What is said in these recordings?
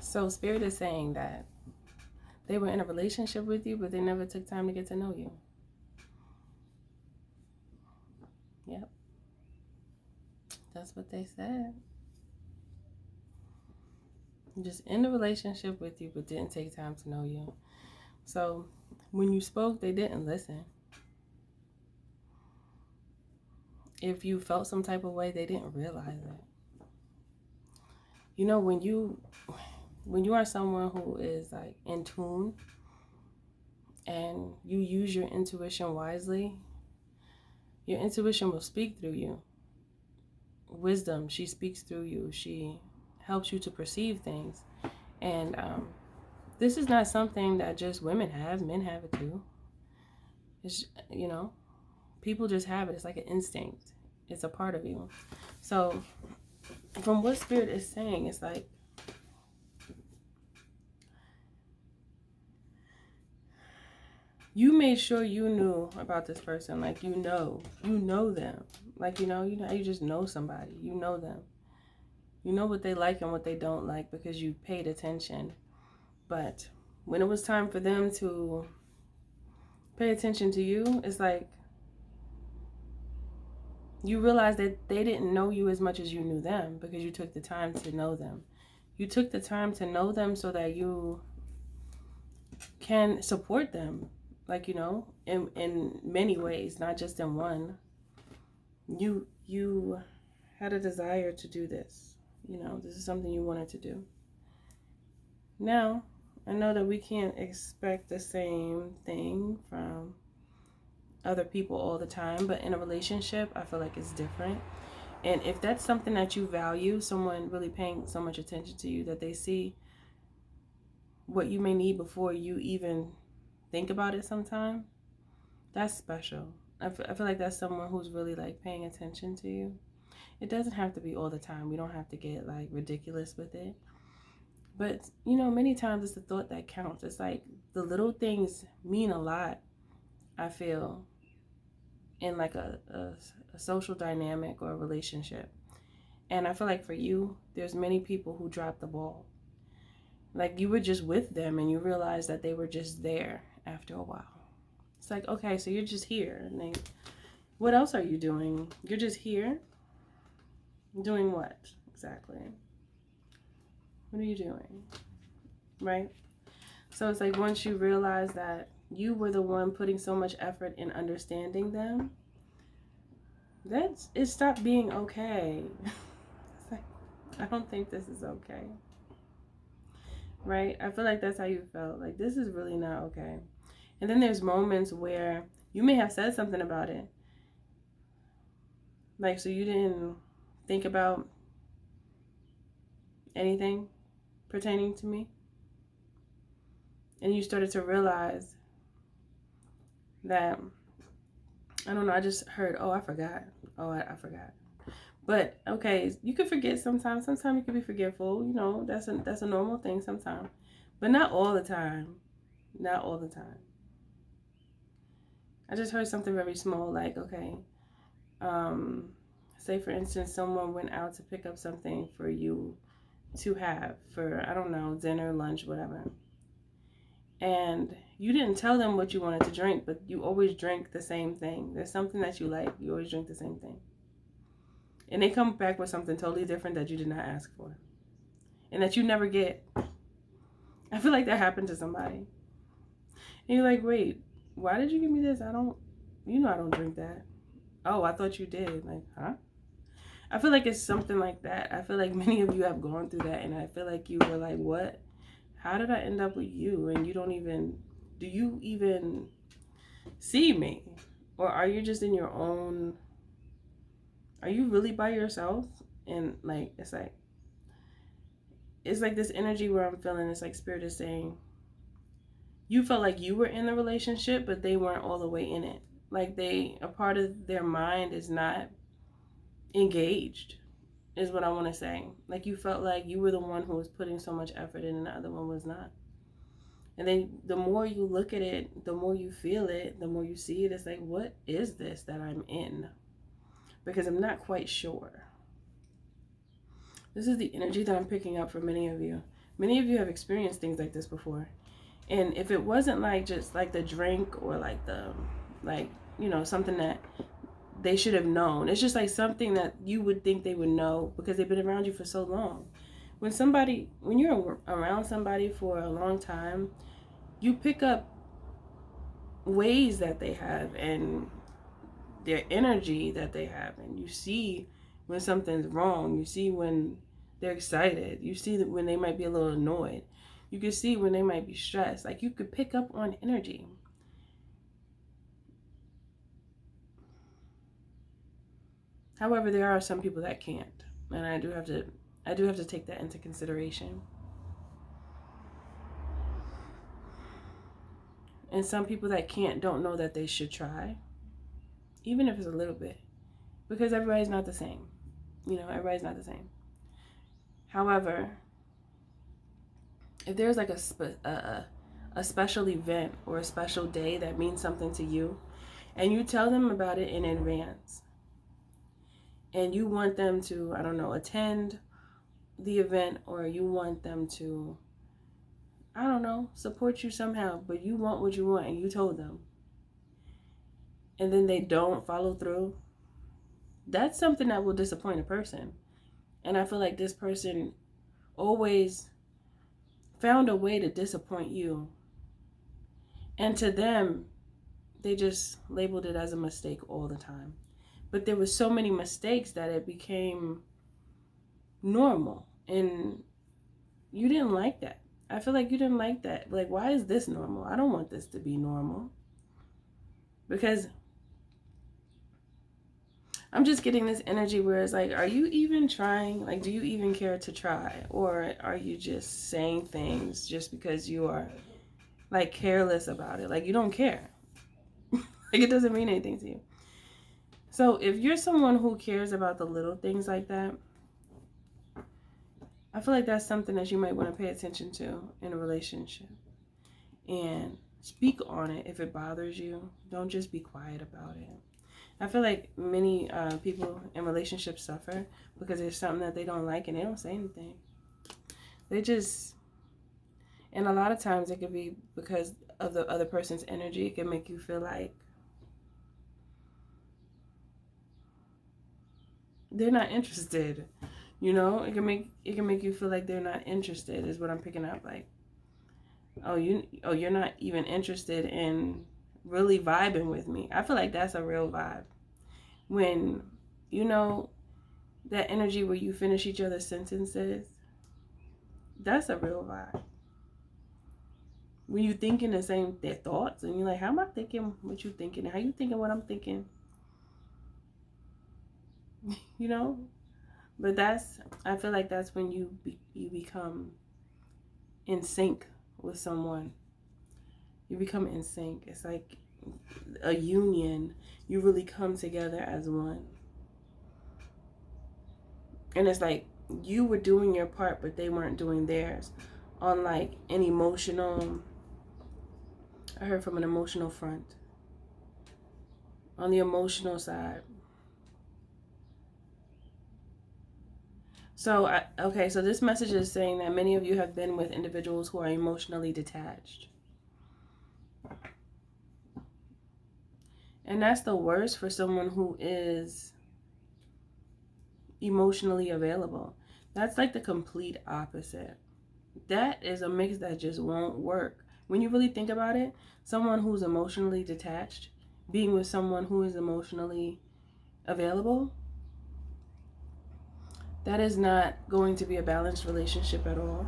So Spirit is saying that they were in a relationship with you, but they never took time to get to know you. Yep. That's what they said. Just in a relationship with you, but didn't take time to know you. So when you spoke, they didn't listen. If you felt some type of way, they didn't realize it. You know, when you are someone who is like in tune and you use your intuition wisely, your intuition will speak through you. Wisdom, she speaks through you. She helps you to perceive things. And this is not something that just women have. Men have it too. It's, you know, people just have it. It's like an instinct. It's a part of you. So from what Spirit is saying, it's like, you made sure you knew about this person. Like, you know them. Like, you know you just know somebody. You know them. You know what they like and what they don't like because you paid attention. But when it was time for them to pay attention to you, it's like you realize that they didn't know you as much as you knew them because you took the time to know them. You took the time to know them so that you can support them, like, you know, in many ways, not just in one. You had a desire to do this. You know, this is something you wanted to do. Now, I know that we can't expect the same thing from other people all the time, but in a relationship, I feel like it's different. And if that's something that you value, someone really paying so much attention to you that they see what you may need before you even think about it sometime, that's special. I feel like that's someone who's really like paying attention to you. It doesn't have to be all the time. We don't have to get like ridiculous with it. But, you know, many times it's the thought that counts. It's like the little things mean a lot, I feel, in like a social dynamic or a relationship. And I feel like for you, there's many people who drop the ball. Like, you were just with them and you realized that they were just there after a while. It's like, okay, so you're just here. And they, what else are you doing? You're just here? Doing what exactly? What are you doing? Right? So it's like once you realize that you were the one putting so much effort in understanding them, it stopped being okay. It's like, I don't think this is okay. Right? I feel like that's how you felt. Like, this is really not okay. And then there's moments where you may have said something about it. Like, so you didn't think about anything pertaining to me. And you started to realize that, I don't know, I just heard, oh, I forgot. Oh, I forgot. But, okay, you can forget sometimes. Sometimes you can be forgetful. You know, that's a normal thing sometimes. But not all the time. Not all the time. I just heard something very small, like, okay, say, for instance, someone went out to pick up something for you to have for, I don't know, dinner, lunch, whatever. And you didn't tell them what you wanted to drink, but you always drink the same thing. There's something that you like. You always drink the same thing. And they come back with something totally different that you did not ask for. And that you never get. I feel like that happened to somebody. And you're like, wait, why did you give me this? I don't drink that. Oh, I thought you did. Like, huh? I feel like it's something like that. I feel like many of you have gone through that. And I feel like you were like, what? How did I end up with you? And you don't even, do you even see me? Or are you just in your own, are you really by yourself? And like, it's like this energy where I'm feeling, it's like Spirit is saying, you felt like you were in the relationship, but they weren't all the way in it. Like, a part of their mind is not engaged, is what I want to say. Like, you felt like you were the one who was putting so much effort in and the other one was not. And then the more you look at it, the more you feel it, the more you see it, it's like, what is this that I'm in? Because I'm not quite sure. This is the energy that I'm picking up for many of you. Many of you have experienced things like this before. And if it wasn't like just like the drink or like the, like, you know, something that they should have known. It's just like something that you would think they would know because they've been around you for so long. When you're around somebody for a long time, you pick up ways that they have and their energy that they have, and you see when something's wrong. You see when they're excited. You see that when they might be a little annoyed. You can see when they might be stressed. Like, you could pick up on energy. However, there are some people that can't, and I do have to take that into consideration. And some people that can't don't know that they should try, even if it's a little bit, because everybody's not the same. You know, everybody's not the same. However, if there's like a special event or a special day that means something to you, and you tell them about it in advance, and you want them to, I don't know, attend the event, or you want them to, I don't know, support you somehow, but you want what you want and you told them, and then they don't follow through, that's something that will disappoint a person. And I feel like this person always found a way to disappoint you. And to them, they just labeled it as a mistake all the time. But there were so many mistakes that it became normal. And you didn't like that. I feel like you didn't like that. Like, why is this normal? I don't want this to be normal. Because I'm just getting this energy where it's like, are you even trying? Like, do you even care to try? Or are you just saying things just because you are, like, careless about it? Like, you don't care. Like, it doesn't mean anything to you. So if you're someone who cares about the little things like that, I feel like that's something that you might want to pay attention to in a relationship. And speak on it if it bothers you. Don't just be quiet about it. I feel like many people in relationships suffer because there's something that they don't like and they don't say anything. They just, and a lot of times it could be because of the other person's energy. It can make you feel like they're not interested. You know, it can make you feel like they're not interested, is what I'm picking up. Like, you're not even interested in really vibing with me. I feel like that's a real vibe. When, you know, that energy where you finish each other's sentences, that's a real vibe. When you thinking the same their thoughts, and you're like, how am I thinking what you thinking? How you thinking what I'm thinking? You know? But I feel like that's when you become in sync with someone. You become in sync. It's like a union. You really come together as one. And it's like you were doing your part, but they weren't doing theirs. On like an emotional, I heard from an emotional front. On the emotional side. So, so this message is saying that many of you have been with individuals who are emotionally detached. And that's the worst for someone who is emotionally available. That's like the complete opposite. That is a mix that just won't work. When you really think about it, someone who's emotionally detached, being with someone who is emotionally available, that is not going to be a balanced relationship at all.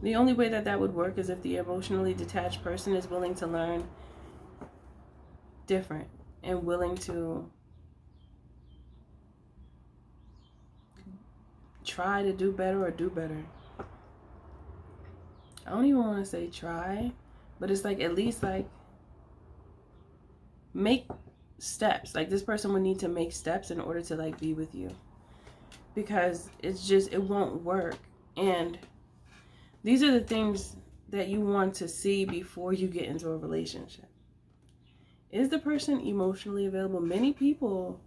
The only way that would work is if the emotionally detached person is willing to learn different and willing to try to do better or do better. I don't even want to say try, but it's like at least like make steps. Like, this person would need to make steps in order to like be with you, because it won't work. And these are the things that you want to see before you get into a relationship. Is the person emotionally available? Many people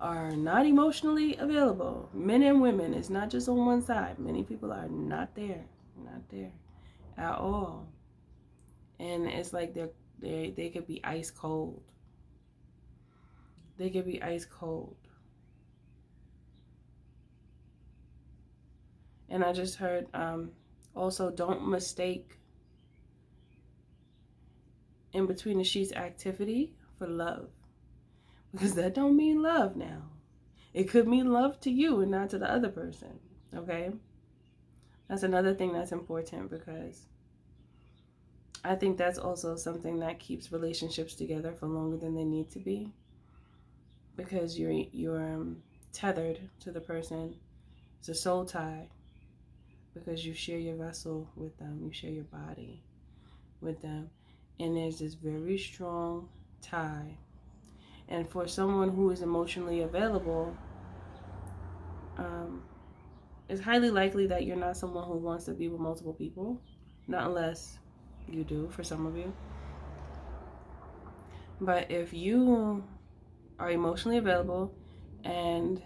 are not emotionally available, men and women, it's not just on one side. Many people are not there at all. And it's like they could be ice cold. They could be ice cold. And I just heard also, don't mistake in between the sheets activity for love, because that don't mean love now. It could mean love to you and not to the other person. Okay, that's another thing that's important, because I think that's also something that keeps relationships together for longer than they need to be, because you're tethered to the person. It's a soul tie, because you share your vessel with them, you share your body with them, and there's this very strong tie. And for someone who is emotionally available, it's highly likely that you're not someone who wants to be with multiple people, not unless you do, for some of you. But if you are emotionally available and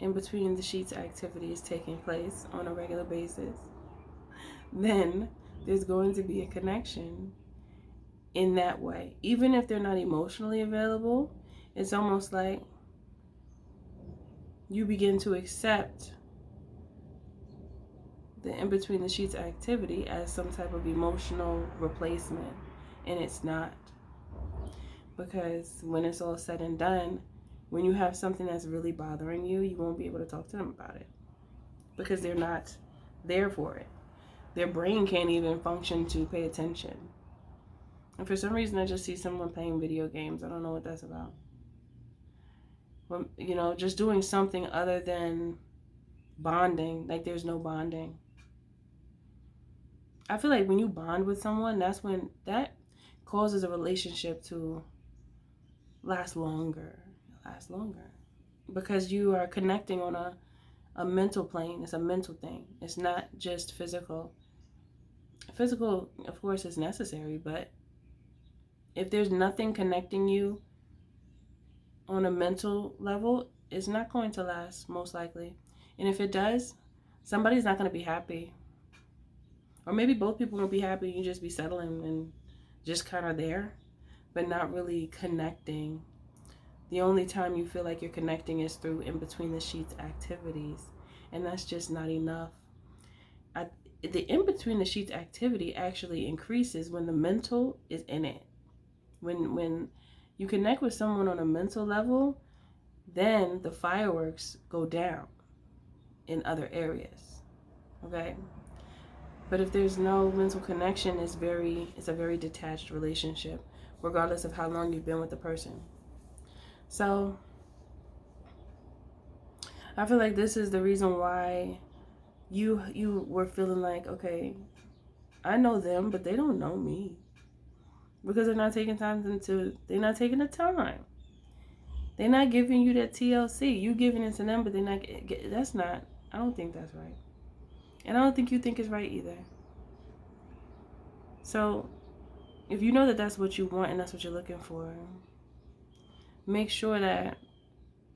in between the sheets activity is taking place on a regular basis, then there's going to be a connection in that way. Even if they're not emotionally available, it's almost like you begin to accept the in between the sheets activity as some type of emotional replacement, and it's not. Because when it's all said and done, when you have something that's really bothering you, you won't be able to talk to them about it, because they're not there for it. Their brain can't even function to pay attention. And for some reason, I just see someone playing video games. I don't know what that's about. But, just doing something other than bonding. Like, there's no bonding. I feel like when you bond with someone, that's when that causes a relationship to last longer. Because you are connecting on a mental plane. It's a mental thing. It's not just physical. Physical, of course, is necessary, but if there's nothing connecting you on a mental level, it's not going to last, most likely. And if it does, somebody's not going to be happy. Or maybe both people won't be happy. You just be settling and just kind of there, but not really connecting. The only time you feel like you're connecting is through in between the sheets activities, and that's just not enough. The in between the sheets activity actually increases when the mental is in it. When you connect with someone on a mental level, then the fireworks go down in other areas. Okay? But if there's no mental connection, it's a very detached relationship, regardless of how long you've been with the person. So I feel like this is the reason why you were feeling like, okay, I know them, but they don't know me. Because they're not taking they're not taking the time. They're not giving you that TLC. You giving it to them, but I don't think that's right. And I don't think you think it's right either. So if you know that that's what you want and that's what you're looking for, make sure that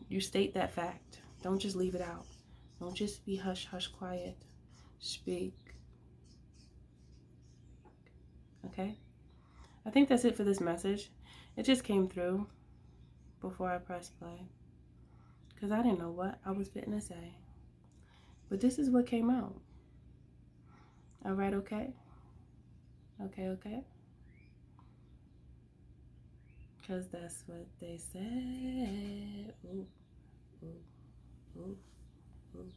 you state that fact. Don't just leave it out. Don't just be hush, hush, quiet. Speak. Okay? I think that's it for this message. It just came through before I pressed play, because I didn't know what I was fitting to say. But this is what came out. All right, okay? Okay? Because that's what they said. Ooh, ooh, ooh, ooh.